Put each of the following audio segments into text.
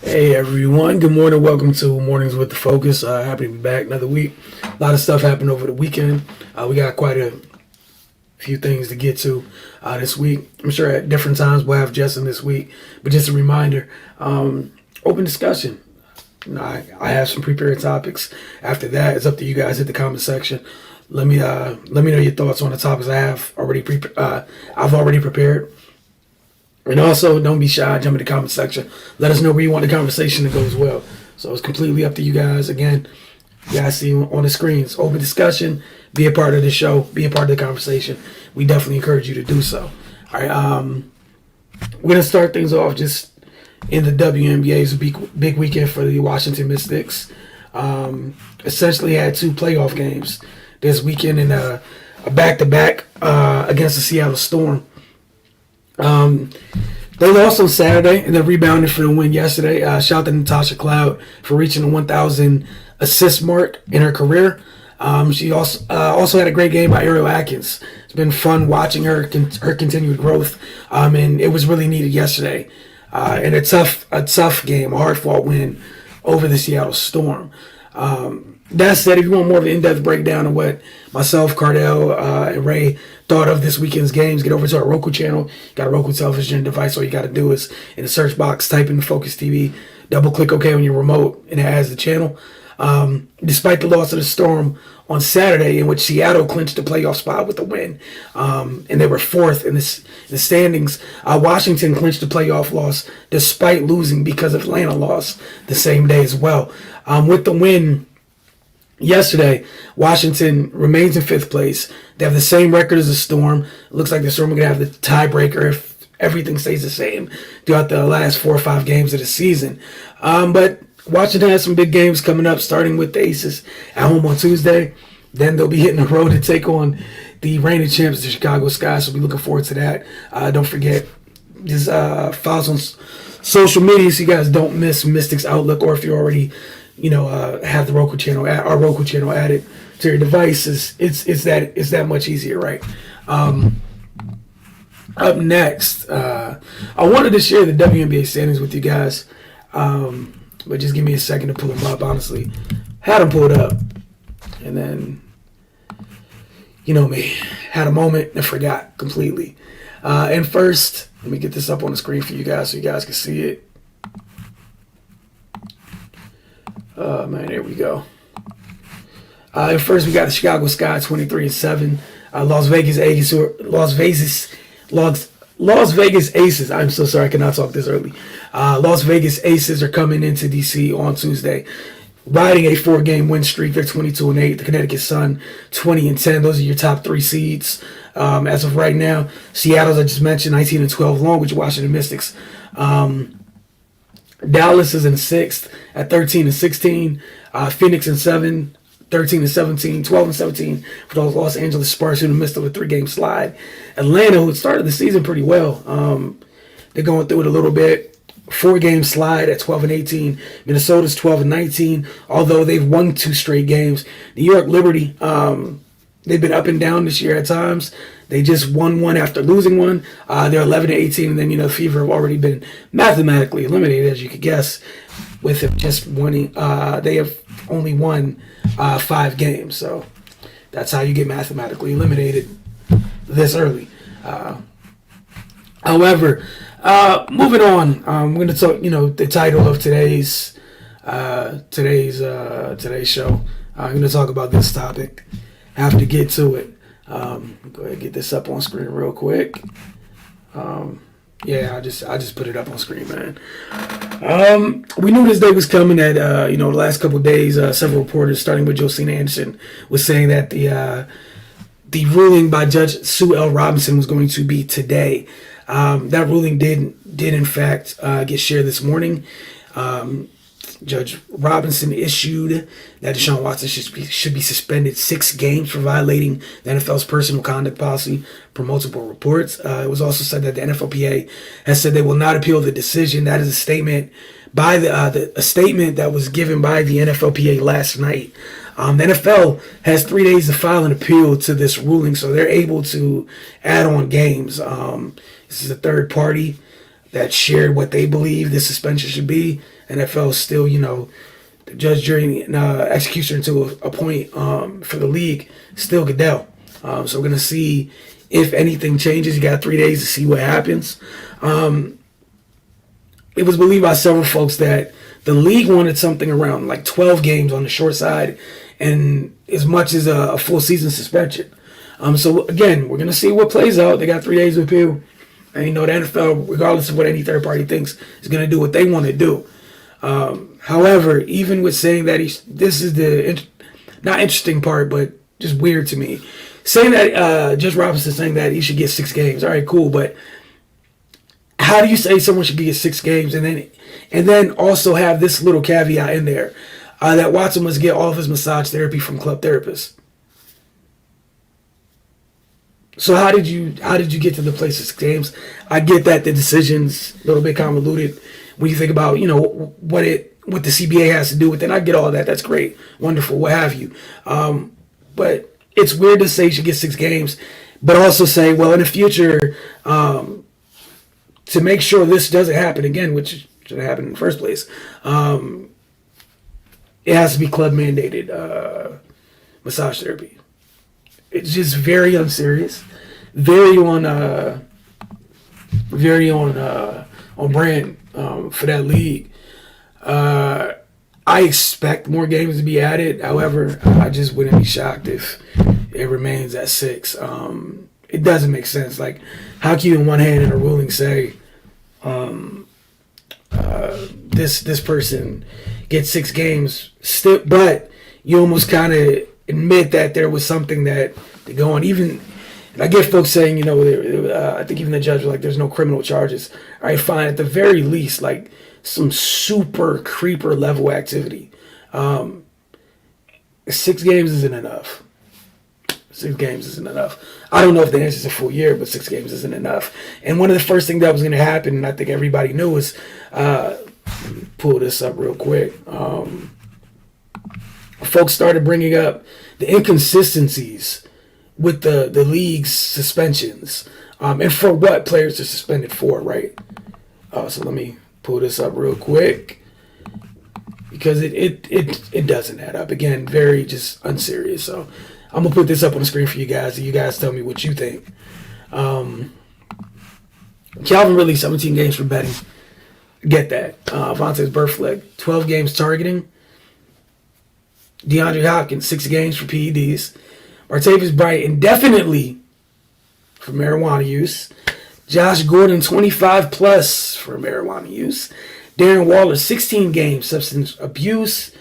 Hey everyone, good morning. Welcome to Mornings with the Focus. Happy to be back another week. A lot of stuff happened over the weekend. We got quite a few things to get to this week. I'm sure at different times we'll have Justin this week, but just a reminder, open discussion. I have some prepared topics. After that, it's up to you guys. Hit the comment section. Let me know your thoughts on the topics I've already prepared. And also, don't be shy. Jump in the comment section. Let us know where you want the conversation to go as well. So it's completely up to you guys. Again, you guys see on the screens. Open discussion. Be a part of the show. Be a part of the conversation. We definitely encourage you to do so. All right. We're going to start things off just in the WNBA. It's a big weekend for the Washington Mystics. Essentially had two playoff games this weekend in a back-to-back against the Seattle Storm. They lost on Saturday and then rebounded for the win yesterday. Shout out to Natasha Cloud for reaching the 1,000 assist mark in her career. She also had a great game by Ariel Atkins. It's been fun watching her continued growth, and it was really needed yesterday. And a tough game, a hard-fought win over the Seattle Storm. That said, if you want more of an in-depth breakdown of what myself, Cardell, and Ray thought of this weekend's games, get over to our Roku channel. Got a Roku television device. All you got to do is in the search box, type in Focus TV, double-click OK on your remote, and it has the channel. Despite the loss of the Storm on Saturday, in which Seattle clinched the playoff spot with a win, and they were fourth in the standings, Washington clinched the playoff loss despite losing because Atlanta lost the same day as well. With the win yesterday, Washington remains in fifth place. They have the same record as the Storm. It looks like the Storm are going to have the tiebreaker if everything stays the same throughout the last 4 or 5 games of the season. But Washington has some big games coming up, starting with the Aces at home on Tuesday. Then they'll be hitting the road to take on the reigning champs, the Chicago Sky. So we'll be looking forward to that. Don't forget, just follow us on social media so you guys don't miss Mystics Outlook, or if you're already have the Roku channel, our Roku channel added to your devices, it's that much easier, right? Up next, I wanted to share the WNBA standings with you guys, but just give me a second to pull them up. Honestly, had them pulled up, and then me, had a moment and forgot completely. And first, let me get this up on the screen for you guys so you guys can see it. Oh man, there we go. And first, we got the Chicago Sky 23-7. Las Vegas Aces. I'm so sorry, I cannot talk this early. Las Vegas Aces are coming into DC on Tuesday, riding a 4-game win streak. They're 22-8. The Connecticut Sun 20-10. Those are your top 3 seeds as of right now. Seattle, as I just mentioned, 19-12, along with your Washington Mystics. Dallas is in 6th at 13-16. Phoenix in 7, 13-17, 12-17 for those Los Angeles Sparks in the midst of a 3-game slide. Atlanta, who started the season pretty well, they're going through it a little bit. 4-game slide at 12-18. Minnesota's 12-19, although they've won 2 straight games. New York Liberty, they've been up and down this year at times. They just won one after losing one. They're 11-18, and then the Fever have already been mathematically eliminated, as you could guess, with it just winning. They have only won 5 games, so that's how you get mathematically eliminated this early. However, moving on, we're going to talk. The title of today's show. I'm going to talk about this topic. Have to get to it. Go ahead and get this up on screen real quick. I just put it up on screen, man. We knew this day was coming. That the last couple of days, several reporters, starting with Josina Anderson, was saying that the ruling by Judge Sue L. Robinson was going to be today. That ruling did in fact get shared this morning. Judge Robinson issued that Deshaun Watson should be suspended 6 games for violating the NFL's personal conduct policy per multiple reports. It was also said that the NFLPA has said they will not appeal the decision. That is a statement by a statement that was given by the NFLPA last night. The NFL has 3 days to file an appeal to this ruling, so they're able to add on games. This is a third party that shared what they believe the suspension should be. NFL is still, the judge, jury, and executioner to a point for the league, still Goodell. So we're going to see if anything changes. You got 3 days to see what happens. It was believed by several folks that the league wanted something around like 12 games on the short side and as much as a full season suspension. So again, we're going to see what plays out. They got 3 days to appeal. And the NFL, regardless of what any third party thinks, is going to do what they want to do. However, even with saying that this is the not interesting part, but just weird to me. Saying that Judge Robinson saying that he should get 6 games. All right, cool, but how do you say someone should get 6 games and then also have this little caveat in there that Watson must get all of his massage therapy from club therapists? So how did you get to the place of 6 games? I get that the decision's a little bit convoluted when you think about what the CBA has to do with it. And I get all that. That's great, wonderful, what have you. But it's weird to say you should get 6 games, but also say, well, in the future, to make sure this doesn't happen again, which should have happened in the first place, it has to be club mandated massage therapy. It's just very unserious, very on brand for that league. I expect more games to be added. However, I just wouldn't be shocked if it remains at 6. It doesn't make sense. Like, how can you in one hand in a ruling say this person gets 6 games, still, but you almost kind of admit that there was something that they go on. Even, and I get folks saying, I think even the judge was like, there's no criminal charges. All right, fine. At the very least, like some super creeper level activity. 6 games isn't enough. 6 games isn't enough. I don't know if the answer is a full year, but 6 games isn't enough. And one of the first things that was going to happen, and I think everybody knew, was pull this up real quick. Folks started bringing up the inconsistencies with the league's suspensions, and for what players are suspended for, right? So let me pull this up real quick because it doesn't add up. Again, very just unserious. So I'm gonna put this up on the screen for you guys, and you guys tell me what you think. Calvin Ridley, 17 games for betting. Get that. Vontae's Burfict, 12 games targeting. DeAndre Hopkins, 6 games for PEDs. Martavis Bryant, indefinitely for marijuana use. Josh Gordon, 25 plus for marijuana use. Darren Waller, 16 games, substance abuse.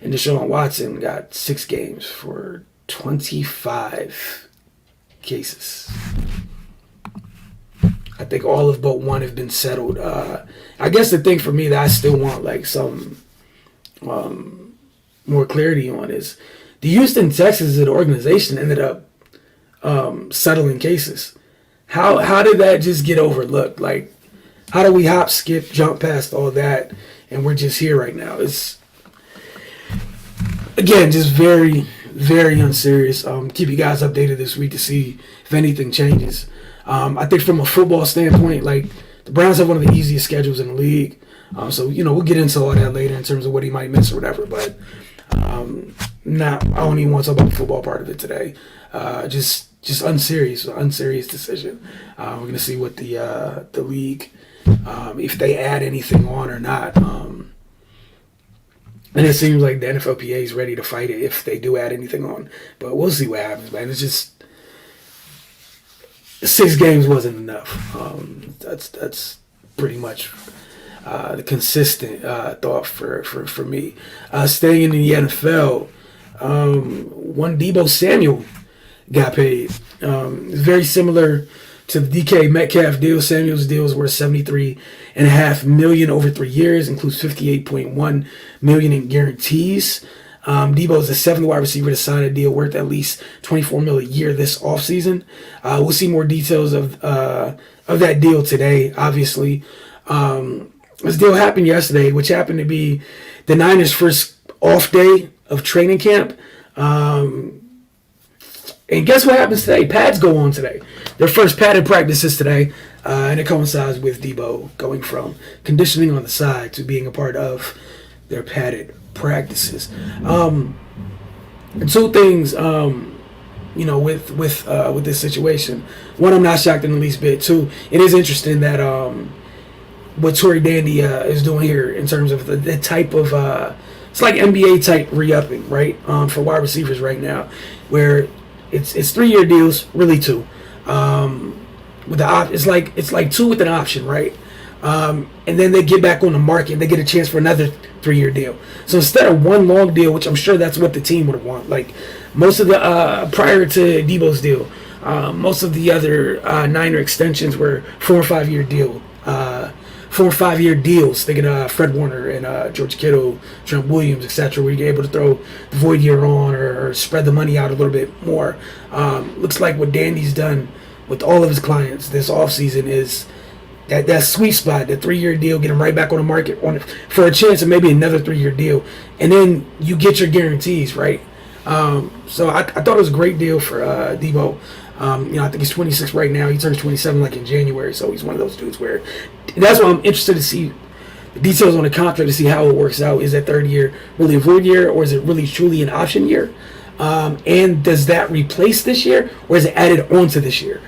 And Deshaun Watson got 6 games for 25 cases. I think all of but one have been settled. I guess the thing for me that I still want like some more clarity on is the Houston Texans as an organization ended up settling cases. How did that just get overlooked? Like, how do we hop, skip, jump past all that and we're just here right now? It's, again, just very, very unserious. Keep you guys updated this week to see if anything changes. I think from a football standpoint, like, the Browns have one of the easiest schedules in the league. So, we'll get into all that later in terms of what he might miss or whatever. But I don't even want to talk about the football part of it today. Just unserious decision. We're going to see what the league, if they add anything on or not. And it seems like the NFLPA is ready to fight it if they do add anything on. But we'll see what happens, man. It's just 6 games wasn't enough. That's pretty much the consistent thought for me. Staying in the NFL, one Deebo Samuel got paid. It's very similar to the DK Metcalf deal. Samuel's deal is worth $73.5 million over 3 years, includes $58.1 million in guarantees. Deebo is the 7th wide receiver to sign a deal worth at least $24 million a year this offseason. We'll see more details of that deal today, obviously. This deal happened yesterday, which happened to be the Niners' first off day of training camp. And guess what happens today? Pads go on today. Their first padded practice is today. And it coincides with Deebo going from conditioning on the side to being a part of their padded practices. And two things, with this situation. One, I'm not shocked in the least bit. Two, it is interesting that what Tory Dandy is doing here in terms of the type of it's like NBA type re-upping, right? For wide receivers right now, where it's 3-year deals, really two. With the it's like two with an option, right? And then they get back on the market and they get a chance for another 3-year deal. So instead of one long deal, which I'm sure that's what the team would want, like most of the prior to Deebo's deal, most of the other Niner extensions were 4 or 5 year deal. 4 or 5 year deals. Thinking Fred Warner and George Kittle, Trent Williams, etc., where you're able to throw the void year on or spread the money out a little bit more. Looks like what Dandy's done with all of his clients this offseason is that sweet spot, that 3-year deal, get him right back on the market for a chance of maybe another 3-year deal, and then you get your guarantees, right? So I thought it was a great deal for Deebo. I think he's 26 right now. He turns 27 like in January, so he's one of those dudes where that's why I'm interested to see the details on the contract to see how it works out. Is that 3rd year really a void year, or is it really truly an option year? And does that replace this year, or is it added onto this year?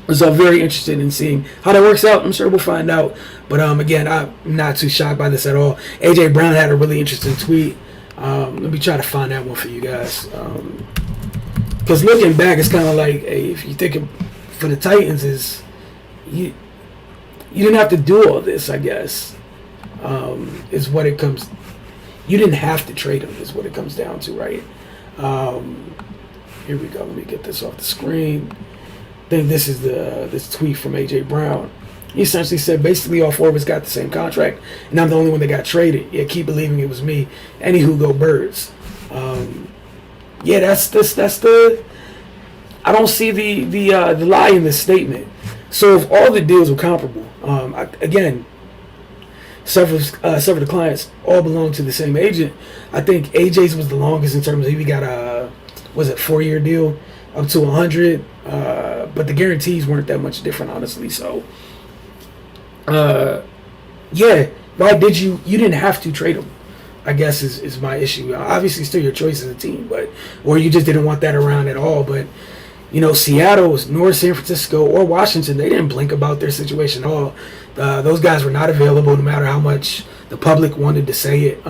So I'm very interested in seeing how that works out. I'm sure we'll find out. But again, I'm not too shocked by this at all. AJ Brown had a really interesting tweet. Let me try to find that one for you guys. Because looking back, it's kind of like, hey, if you think for the Titans, is you didn't have to do all this, I guess. Is what it comes. You didn't have to trade him, is what it comes down to, right? Here we go. Let me get this off the screen. I think this is this tweet from AJ Brown. He essentially said, basically, all 4 of us got the same contract, and I'm the only one that got traded. Yeah, keep believing it was me. Anywho, go Birds. Yeah, that's the. I don't see the lie in this statement. So if all the deals were comparable, again, several of the clients all belong to the same agent. I think AJ's was the longest in terms of he got a 4-year deal up to 100, but the guarantees weren't that much different, honestly. So, yeah, why did you didn't have to trade him, I guess is my issue. Obviously, still your choice as a team, or you just didn't want that around at all. But Seattle, nor San Francisco or Washington, they didn't blink about their situation at all. Those guys were not available, no matter how much the public wanted to say it.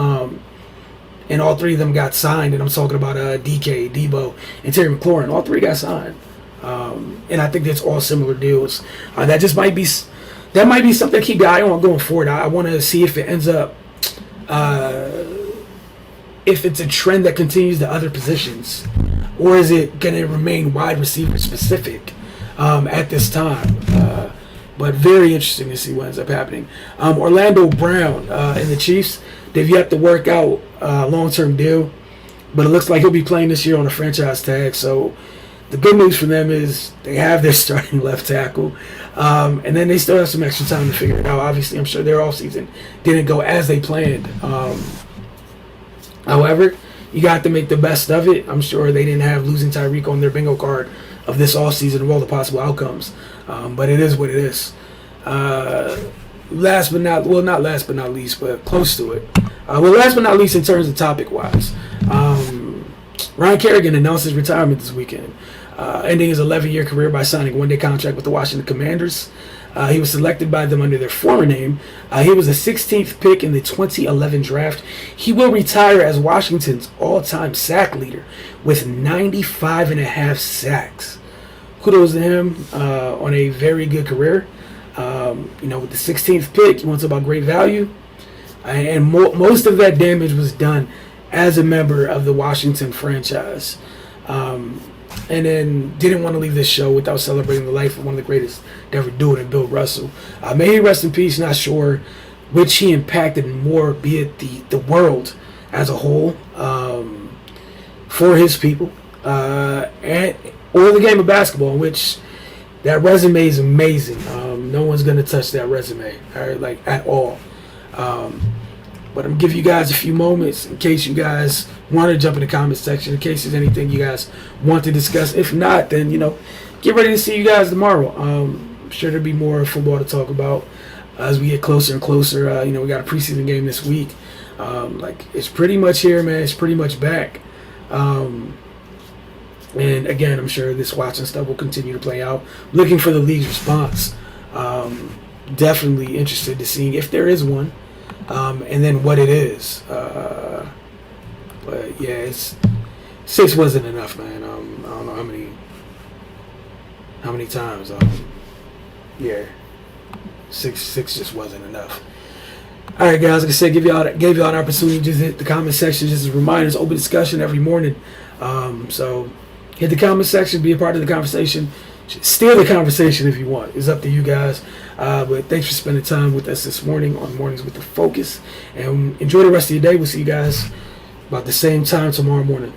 And all 3 of them got signed, and I'm talking about DK, Deebo, and Terry McLaurin. All 3 got signed, and I think that's all similar deals. That might be something to keep the eye on going forward. I want to see if it ends up, if it's a trend that continues to other positions, or is it going to remain wide receiver specific at this time? But very interesting to see what ends up happening. Orlando Brown and the Chiefs, they've yet to work out a long-term deal, but it looks like he'll be playing this year on a franchise tag. So the good news for them is they have their starting left tackle, and then they still have some extra time to figure it out. Obviously, I'm sure their offseason didn't go as they planned. However, you got to make the best of it. I'm sure they didn't have losing Tyreek on their bingo card of this offseason of all the possible outcomes. But it is what it is. Not last but not least, but close to it. Last but not least in terms of topic-wise, Ryan Kerrigan announced his retirement this weekend, ending his 11-year career by signing a 1-day contract with the Washington Commanders. He was selected by them under their former name. He was the 16th pick in the 2011 draft. He will retire as Washington's all-time sack leader with 95.5 sacks. Kudos to him on a very good career. With the 16th pick, you want to talk about great value. And most of that damage was done as a member of the Washington franchise. And then didn't want to leave this show without celebrating the life of one of the greatest to ever do it, in Bill Russell. May he rest in peace. Not sure which he impacted more, be it the world as a whole, for his people, or the game of basketball, which that resume is amazing. No one's going to touch that resume, at all. But I'm going to give you guys a few moments in case you guys want to jump in the comment section, in case there's anything you guys want to discuss. If not, then, get ready to see you guys tomorrow. I'm sure there'll be more football to talk about as we get closer and closer. We got a preseason game this week. It's pretty much here, man. It's pretty much back. And again, I'm sure this Watson stuff will continue to play out. Looking for the league's response. Definitely interested to seeing if there is one, and then what it is. But yeah, 6 wasn't enough, man. I don't know how many times. Yeah, six just wasn't enough. All right, guys. Like I said, gave y'all an opportunity. Just hit the comment section. Just as reminders, open discussion every morning. So hit the comment section, be a part of the conversation. Steer the conversation if you want. It's up to you guys. But thanks for spending time with us this morning on Mornings with the Focus. And enjoy the rest of your day. We'll see you guys about the same time tomorrow morning.